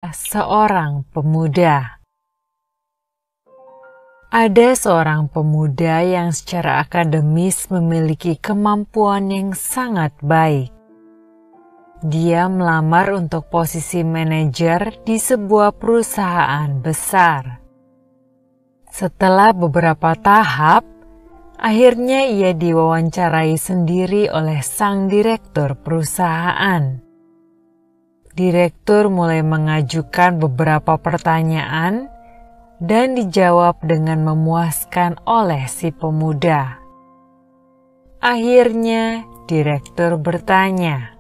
Seorang pemuda. Ada seorang pemuda yang secara akademis memiliki kemampuan yang sangat baik. Dia melamar untuk posisi manajer di sebuah perusahaan besar. Setelah beberapa tahap, akhirnya ia diwawancarai sendiri oleh sang direktur perusahaan. Direktur mulai mengajukan beberapa pertanyaan dan dijawab dengan memuaskan oleh si pemuda. Akhirnya, direktur bertanya,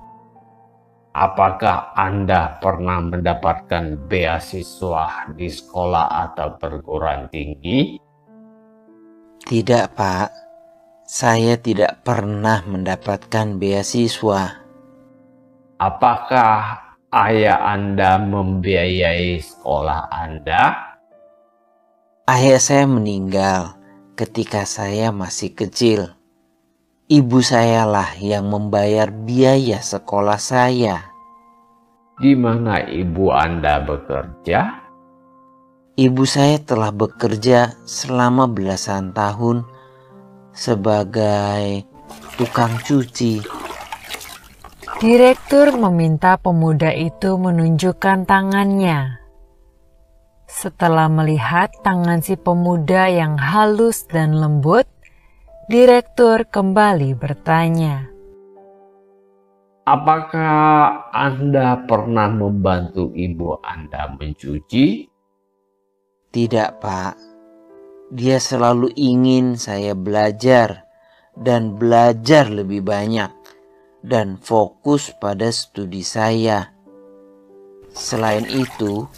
"Apakah Anda pernah mendapatkan beasiswa di sekolah atau perguruan tinggi?" Tidak, Pak. Saya tidak pernah mendapatkan beasiswa. "Apakah ayah Anda membiayai sekolah Anda?" Ayah saya meninggal ketika saya masih kecil. Ibu sayalah yang membayar biaya sekolah saya. "Di mana ibu Anda bekerja?" Ibu saya telah bekerja selama belasan tahun sebagai tukang cuci. Direktur meminta pemuda itu menunjukkan tangannya. Setelah melihat tangan si pemuda yang halus dan lembut, direktur kembali bertanya, "Apakah Anda pernah membantu ibu Anda mencuci?" Tidak, Pak. Dia selalu ingin saya belajar dan belajar lebih banyak dan fokus pada studi saya. Selain itu,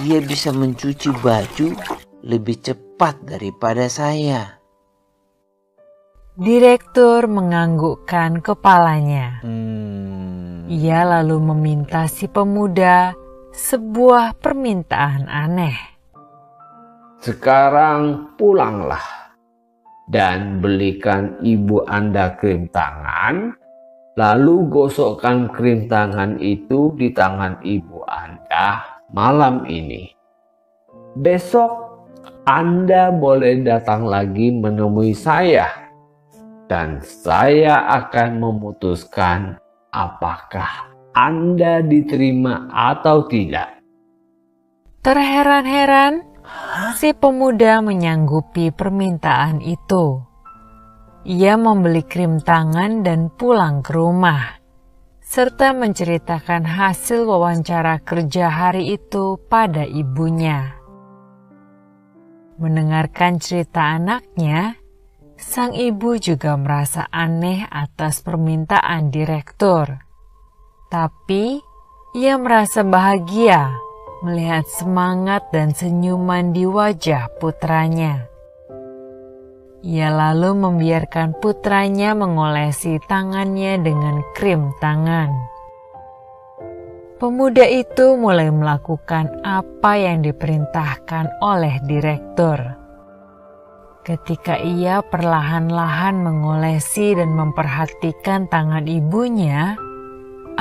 dia bisa mencuci baju lebih cepat daripada saya. Direktur menganggukkan kepalanya. Ia lalu meminta si pemuda sebuah permintaan aneh. "Sekarang pulanglah dan belikan ibu Anda krim tangan, lalu gosokkan krim tangan itu di tangan ibu Anda malam ini. Besok Anda boleh datang lagi menemui saya, dan saya akan memutuskan apakah Anda diterima atau tidak." Terheran-heran, si pemuda menyanggupi permintaan itu. Ia membeli krim tangan dan pulang ke rumah, serta menceritakan hasil wawancara kerja hari itu pada ibunya. Mendengarkan cerita anaknya, sang ibu juga merasa aneh atas permintaan direktur. Tapi, ia merasa bahagia melihat semangat dan senyuman di wajah putranya. Ia lalu membiarkan putranya mengolesi tangannya dengan krim tangan. Pemuda itu mulai melakukan apa yang diperintahkan oleh direktur. Ketika ia perlahan-lahan mengolesi dan memperhatikan tangan ibunya,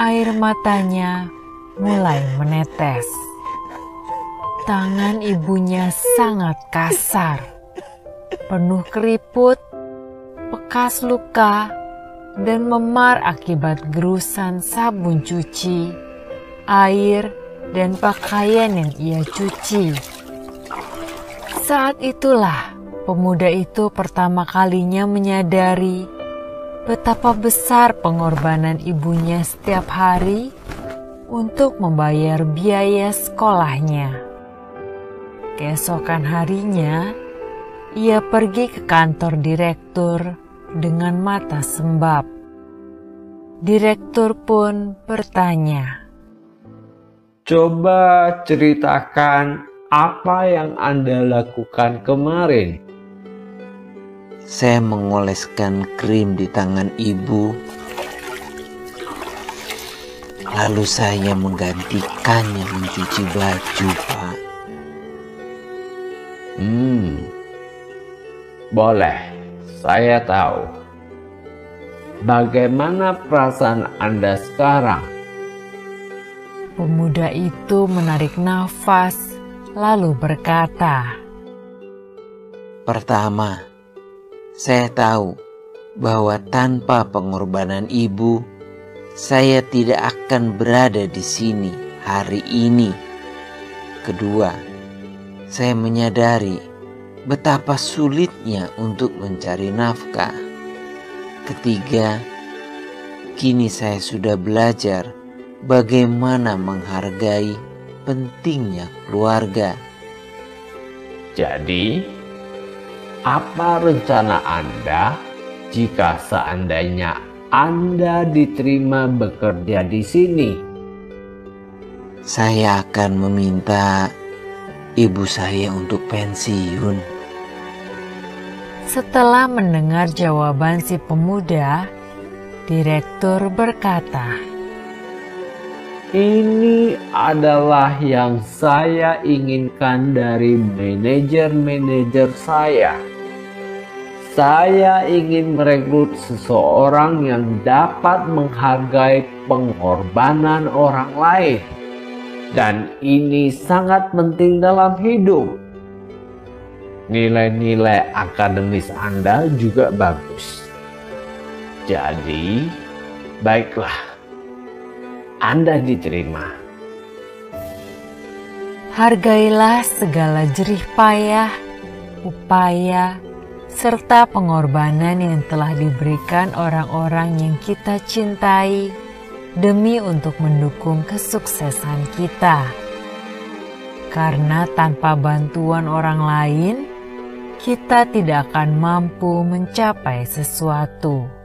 air matanya mulai menetes. Tangan ibunya sangat kasar, penuh keriput, bekas luka, dan memar akibat gerusan sabun cuci, air, dan pakaian yang ia cuci. Saat itulah pemuda itu pertama kalinya menyadari betapa besar pengorbanan ibunya setiap hari untuk membayar biaya sekolahnya. Keesokan harinya, ia pergi ke kantor direktur dengan mata sembab. Direktur pun bertanya, "Coba ceritakan apa yang Anda lakukan kemarin." Saya mengoleskan krim di tangan ibu, lalu saya menggantikannya mencuci baju, Pak. Boleh, saya tahu. Bagaimana perasaan Anda sekarang? Pemuda itu menarik nafas, lalu berkata, "Pertama, saya tahu bahwa tanpa pengorbanan ibu, saya tidak akan berada di sini hari ini. Kedua, saya menyadari betapa sulitnya untuk mencari nafkah. Ketiga, kini saya sudah belajar bagaimana menghargai pentingnya keluarga." Jadi, apa rencana Anda jika seandainya Anda diterima bekerja di sini? Saya akan meminta ibu saya untuk pensiun. Setelah mendengar jawaban si pemuda, direktur berkata, Ini adalah yang saya inginkan dari manajer-manajer saya. Saya ingin merekrut seseorang yang dapat menghargai pengorbanan orang lain. Dan ini sangat penting dalam hidup. Nilai-nilai akademis Anda juga bagus. Jadi, baiklah. Anda diterima. hargailah segala jerih payah, upaya, serta pengorbanan yang telah diberikan orang-orang yang kita cintai demi untuk mendukung kesuksesan kita. Karena tanpa bantuan orang lain, kita tidak akan mampu mencapai sesuatu.